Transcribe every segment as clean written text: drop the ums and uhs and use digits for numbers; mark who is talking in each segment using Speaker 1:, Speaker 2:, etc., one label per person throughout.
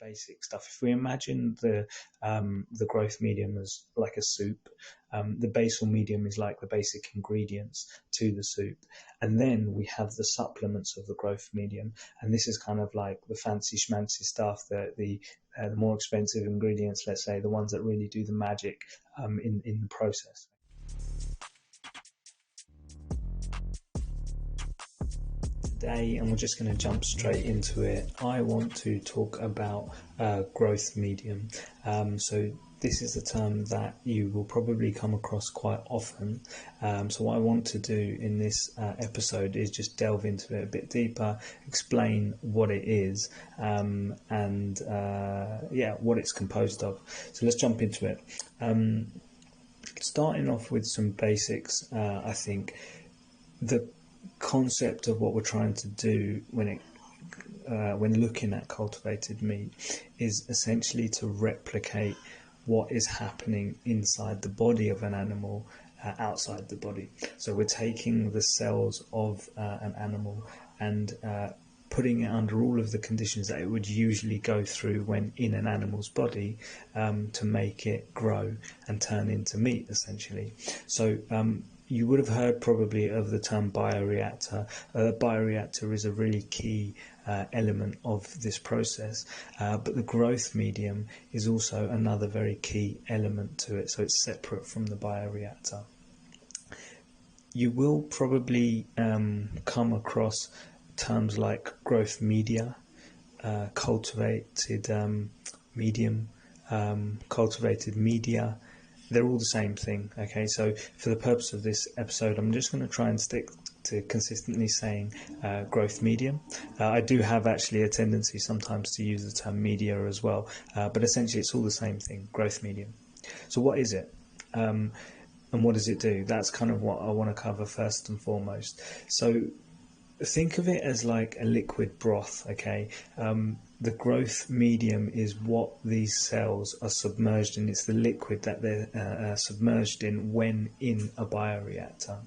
Speaker 1: basic stuff. If we imagine the growth medium as like a soup, the basal medium is like the basic ingredients to the soup, and then we have the supplements of the growth medium, and this is kind of like the fancy schmancy stuff, the more expensive ingredients, let's say, the ones that really do the magic in the process. Today, and we're just going to jump straight into it, I want to talk about growth medium. So this is a term that you will probably come across quite often. So what I want to do in this episode is just delve into it a bit deeper, explain what it is, and what it's composed of. So let's jump into it. Starting off with some basics, I think the concept of what we're trying to do when looking at cultivated meat is essentially to replicate what is happening inside the body of an animal outside the body. So we're taking the cells of an animal and putting it under all of the conditions that it would usually go through when in an animal's body, to make it grow and turn into meat, essentially. So you would have heard probably of the term bioreactor. Bioreactor is a really key element of this process, but the growth medium is also another very key element to it, so it's separate from the bioreactor. You will probably come across terms like growth media, cultivated medium, cultivated media. They're all the same thing, okay? So for the purpose of this episode, I'm just going to try and stick to consistently saying growth medium. I do have actually a tendency sometimes to use the term media as well, but essentially it's all the same thing, growth medium. So what is it? And what does it do? That's kind of what I want to cover first and foremost. So think of it as like a liquid broth, okay? The growth medium is what these cells are submerged in. It's the liquid that they're submerged in when in a bioreactor.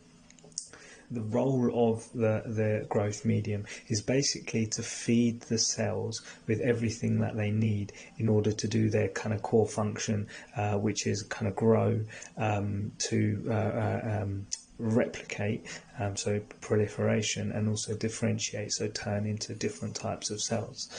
Speaker 1: The role of the growth medium is basically to feed the cells with everything that they need in order to do their kind of core function, which is kind of grow, to replicate, so proliferation, and also differentiate, so turn into different types of cells.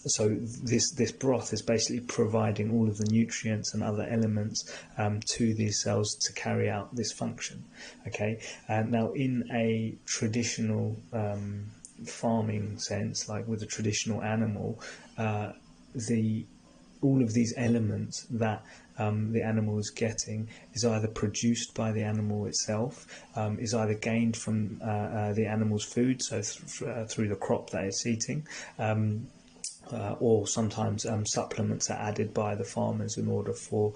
Speaker 1: So this broth is basically providing all of the nutrients and other elements to these cells to carry out this function. Okay, now in a traditional farming sense, like with a traditional animal, all of these elements that the animal is getting is either produced by the animal itself, is either gained from the animal's food, so through the crop that it's eating, or sometimes supplements are added by the farmers in order for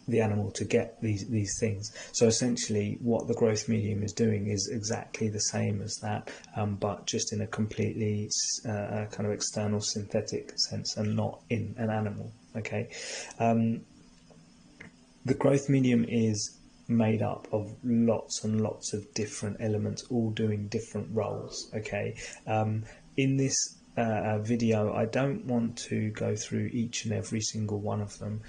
Speaker 1: the animal to get these things. So essentially what the growth medium is doing is exactly the same as that, but just in a completely kind of external synthetic sense and not in an animal. Okay, the growth medium is made up of lots and lots of different elements, all doing different roles. Okay, in this video I don't want to go through each and every single one of them,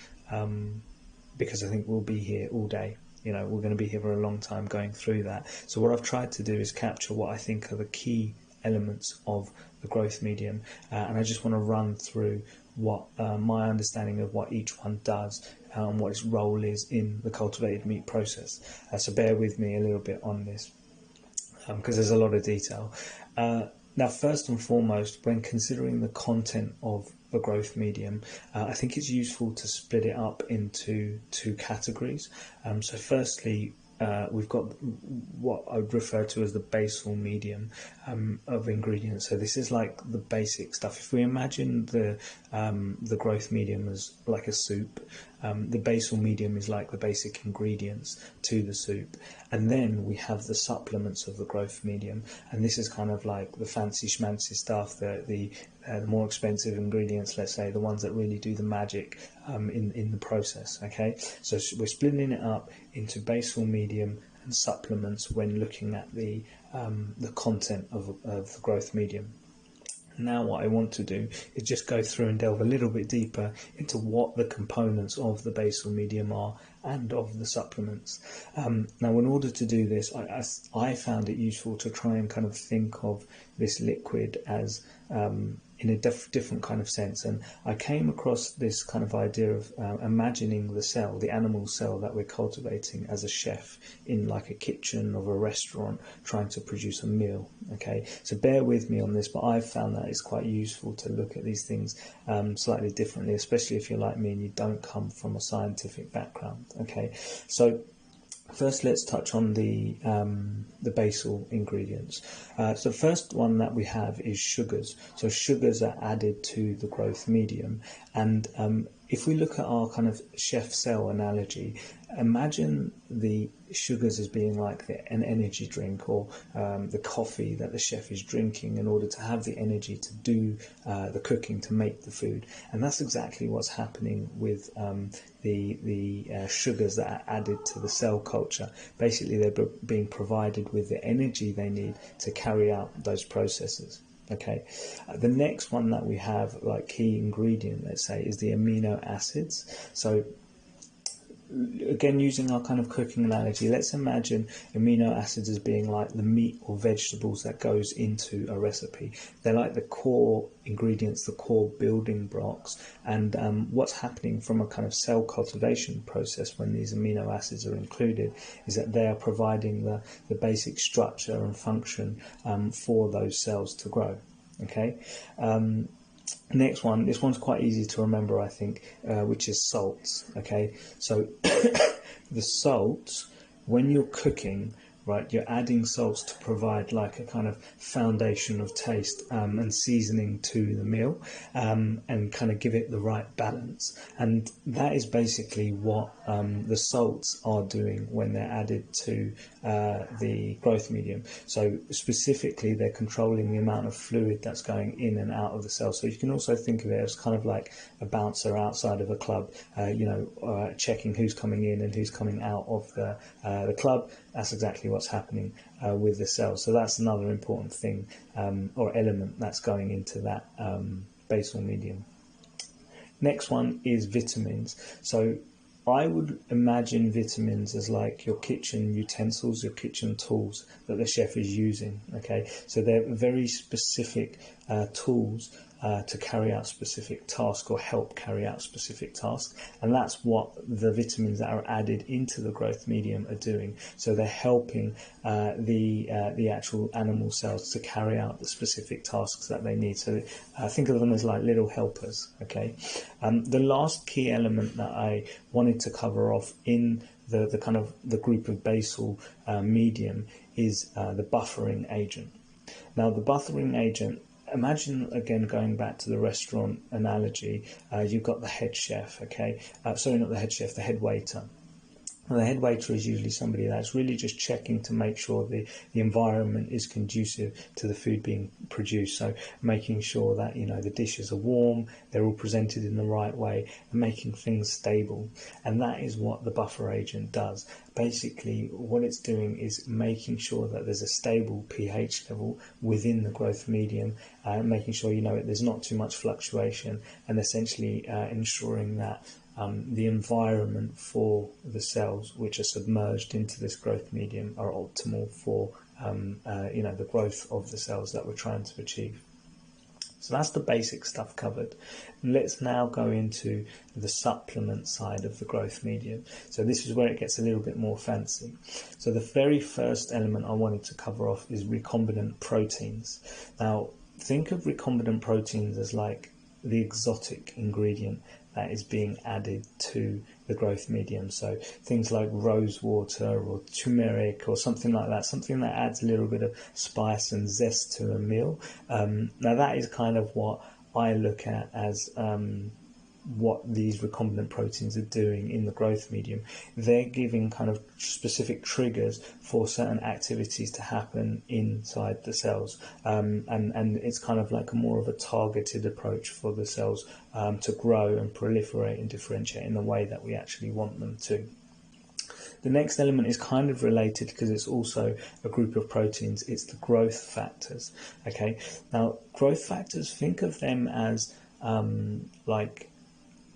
Speaker 1: because I think we'll be here all day. You know, we're going to be here for a long time going through that. So what I've tried to do is capture what I think are the key elements of the growth medium, and I just want to run through what my understanding of what each one does and what its role is in the cultivated meat process. So bear with me a little bit on this, because there's a lot of detail. Now, first and foremost, when considering the content of the growth medium, I think it's useful to split it up into two categories. So firstly, we've got what I would refer to as the basal medium of ingredients. So this is like the basic stuff. If we imagine the growth medium as like a soup, the basal medium is like the basic ingredients to the soup, and then we have the supplements of the growth medium, and this is kind of like the fancy schmancy stuff, the more expensive ingredients, let's say, the ones that really do the magic in the process. Okay, so we're splitting it up into basal medium and supplements when looking at the content of the growth medium. Now what I want to do is just go through and delve a little bit deeper into what the components of the basal medium are and of the supplements. Now in order to do this, I found it useful to try and kind of think of this liquid as in a different kind of sense, and I came across this kind of idea of imagining the cell, the animal cell that we're cultivating, as a chef in like a kitchen of a restaurant trying to produce a meal. Okay, so bear with me on this, but I've found that it's quite useful to look at these things slightly differently, especially if you're like me and you don't come from a scientific background. Okay, so first, let's touch on the basal ingredients. So the first one that we have is sugars. So sugars are added to the growth medium, and if we look at our kind of chef cell analogy, imagine the sugars as being like an energy drink, or the coffee that the chef is drinking in order to have the energy to do the cooking, to make the food. And that's exactly what's happening with the sugars that are added to the cell culture. Basically, they're being provided with the energy they need to carry out those processes. Okay, the next one that we have, like key ingredient, let's say, is the amino acids. So again, using our kind of cooking analogy, let's imagine amino acids as being like the meat or vegetables that goes into a recipe. They're like the core ingredients, the core building blocks, and what's happening from a kind of cell cultivation process when these amino acids are included is that they are providing the basic structure and function for those cells to grow. Okay. Next one, this one's quite easy to remember, I think, which is salts. Okay, so the salts, when you're cooking, right, you're adding salts to provide like a kind of foundation of taste and seasoning to the meal, and kind of give it the right balance. And that is basically what the salts are doing when they're added to the growth medium. So specifically, they're controlling the amount of fluid that's going in and out of the cell. So you can also think of it as kind of like a bouncer outside of a club, checking who's coming in and who's coming out of the club. That's exactly what's happening with the cells. So that's another important thing or element that's going into that basal medium. Next one is vitamins. So I would imagine vitamins as like your kitchen utensils, your kitchen tools that the chef is using. Okay, so they're very specific tools to carry out specific tasks or help carry out specific tasks, and that's what the vitamins that are added into the growth medium are doing. So they're helping the actual animal cells to carry out the specific tasks that they need. So think of them as like little helpers. Okay, the last key element that I wanted to cover off in the kind of the group of basal medium is the buffering agent. Now, the buffering agent, imagine again going back to the restaurant analogy, you've got the head chef, okay? Sorry, not the head chef, the head waiter. And the head waiter is usually somebody that's really just checking to make sure the environment is conducive to the food being produced. So making sure that, the dishes are warm, they're all presented in the right way, and making things stable. And that is what the buffer agent does. Basically, what it's doing is making sure that there's a stable pH level within the growth medium, making sure, there's not too much fluctuation, and essentially ensuring that the environment for the cells which are submerged into this growth medium are optimal for the growth of the cells that we're trying to achieve. So that's the basic stuff covered. Let's now go into the supplement side of the growth medium. So this is where it gets a little bit more fancy. So the very first element I wanted to cover off is recombinant proteins. Now think of recombinant proteins as like the exotic ingredient that is being added to the growth medium. So things like rose water or turmeric or something like that, something that adds a little bit of spice and zest to a meal. Now that is kind of what I look at as what these recombinant proteins are doing in the growth medium. They're giving kind of specific triggers for certain activities to happen inside the cells, and it's kind of like more of a targeted approach for the cells to grow and proliferate and differentiate in the way that we actually want them to. The next element is kind of related because it's also a group of proteins. It's the growth factors. Okay, now growth factors, think of them as like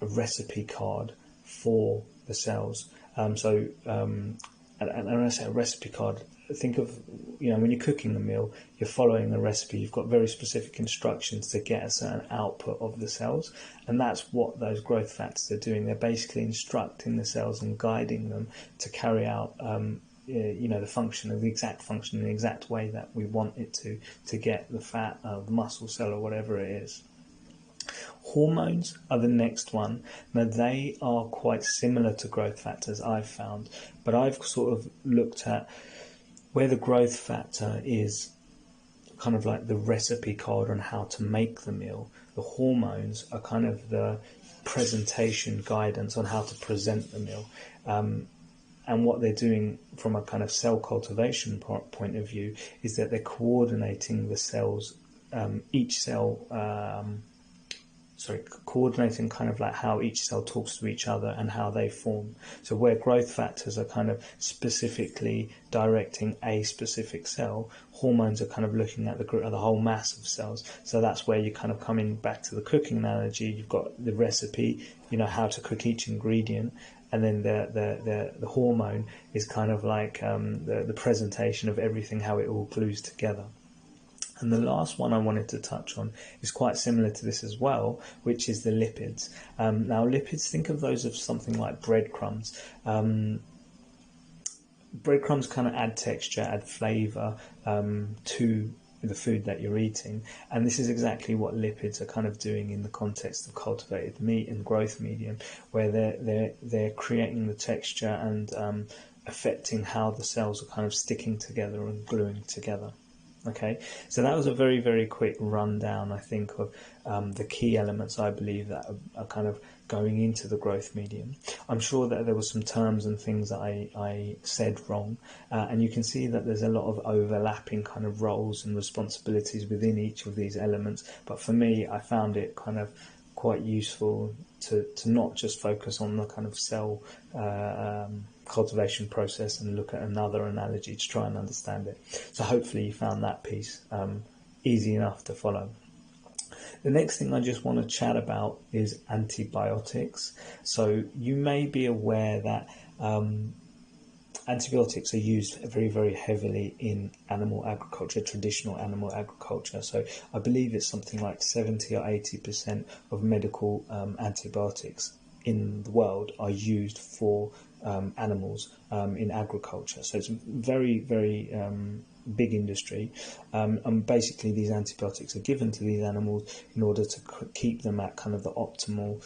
Speaker 1: a recipe card for the cells. And when I say a recipe card, think of, when you're cooking a meal, you're following the recipe. You've got very specific instructions to get a certain output of the cells, and that's what those growth factors are doing. They're basically instructing the cells and guiding them to carry out the function, of the exact function in the exact way that we want it to get the fat, the muscle cell, or whatever it is. Hormones are the next one. Now, they are quite similar to growth factors, I've found, but I've sort of looked at where the growth factor is kind of like the recipe card on how to make the meal. The hormones are kind of the presentation guidance on how to present the meal. And what they're doing from a kind of cell cultivation point of view is that they're coordinating the cells, each cell, coordinating kind of like how each cell talks to each other and how they form. So where growth factors are kind of specifically directing a specific cell, hormones are kind of looking at the whole mass of cells. So that's where you kind of come in back to the cooking analogy. You've got the recipe, how to cook each ingredient, and then the hormone is kind of like the presentation of everything, how it all glues together. And the last one I wanted to touch on is quite similar to this as well, which is the lipids. Now, lipids, think of those as something like breadcrumbs. Breadcrumbs kind of add texture, add flavour to the food that you're eating, and this is exactly what lipids are kind of doing in the context of cultivated meat and growth medium, where they're creating the texture and affecting how the cells are kind of sticking together and gluing together. Okay, so that was a very, very quick rundown, I think, of the key elements I believe that are kind of going into the growth medium. I'm sure that there were some terms and things that I said wrong, and you can see that there's a lot of overlapping kind of roles and responsibilities within each of these elements. But for me, I found it kind of quite useful to not just focus on the kind of cell cultivation process and look at another analogy to try and understand it. So hopefully you found that piece easy enough to follow. The next thing I just want to chat about is antibiotics. So you may be aware that antibiotics are used very, very heavily in animal agriculture, traditional animal agriculture. So I believe it's something like 70 or 80% of medical antibiotics in the world are used for animals in agriculture. So it's very, very big industry, and basically these antibiotics are given to these animals in order to keep them at kind of the optimal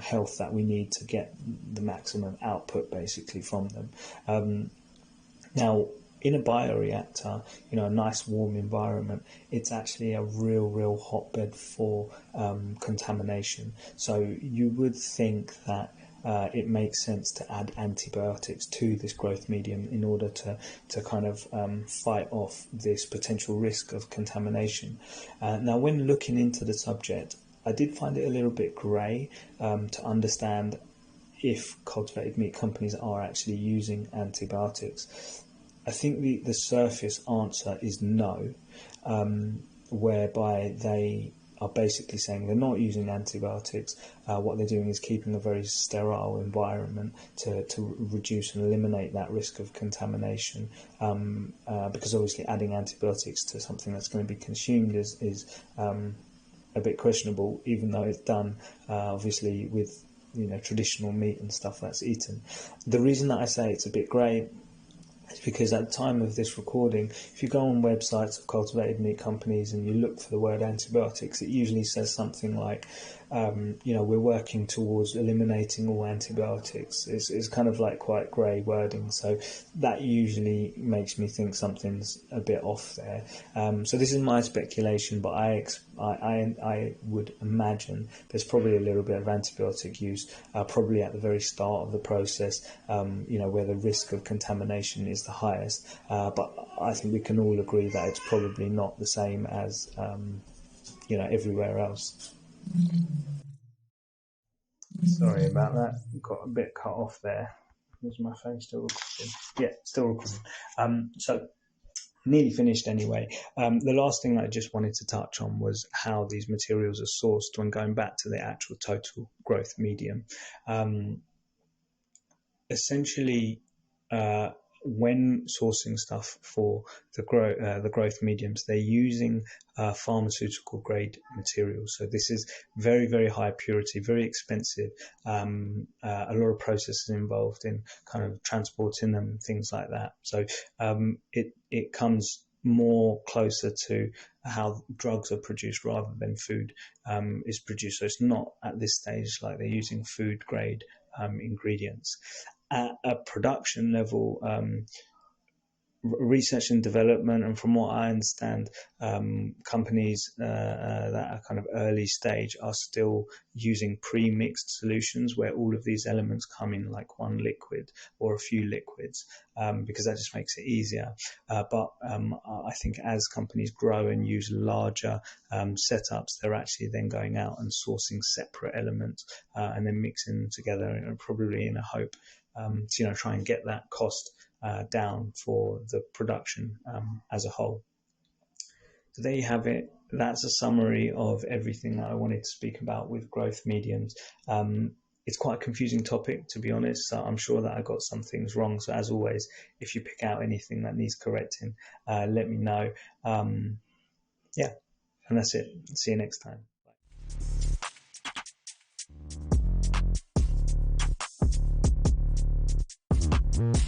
Speaker 1: health that we need to get the maximum output basically from them. Now, in a bioreactor, a nice warm environment, it's actually a real hotbed for contamination. So you would think that it makes sense to add antibiotics to this growth medium in order to kind of fight off this potential risk of contamination. Now, when looking into the subject, I did find it a little bit grey to understand if cultivated meat companies are actually using antibiotics. I think the surface answer is no, whereby they are basically saying they're not using antibiotics. What they're doing is keeping a very sterile environment to reduce and eliminate that risk of contamination, because obviously adding antibiotics to something that's going to be consumed is a bit questionable, even though it's done obviously with traditional meat and stuff that's eaten. The reason that I say it's a bit grey is because at the time of this recording, if you go on websites of cultivated meat companies and you look for the word antibiotics, it usually says something like, we're working towards eliminating all antibiotics. It's kind of like quite grey wording, so that usually makes me think something's a bit off there. So this is my speculation, but I would imagine there's probably a little bit of antibiotic use, probably at the very start of the process, where the risk of contamination is the highest. But I think we can all agree that it's probably not the same as everywhere else. Sorry about that, got a bit cut off there. Is my phone still recording? Yeah, still recording. So nearly finished anyway. The last thing that I just wanted to touch on was how these materials are sourced when going back to the actual total growth medium. Essentially, uh, when sourcing stuff for the growth mediums, they're using pharmaceutical grade materials. So this is very, very high purity, very expensive. A lot of processes involved in kind of transporting them, things like that. So it comes more closer to how drugs are produced rather than food is produced. So it's not at this stage like they're using food grade ingredients. At a production level, research and development, and from what I understand, companies that are kind of early stage are still using pre-mixed solutions where all of these elements come in like one liquid or a few liquids, because that just makes it easier. But I think as companies grow and use larger setups, they're actually then going out and sourcing separate elements and then mixing them together, and probably in a hope to try and get that cost down for the production as a whole. So there you have it. That's a summary of everything that I wanted to speak about with growth mediums. It's quite a confusing topic, to be honest. So I'm sure that I got some things wrong. So as always, if you pick out anything that needs correcting, let me know. Yeah, and that's it. See you next time. Bye.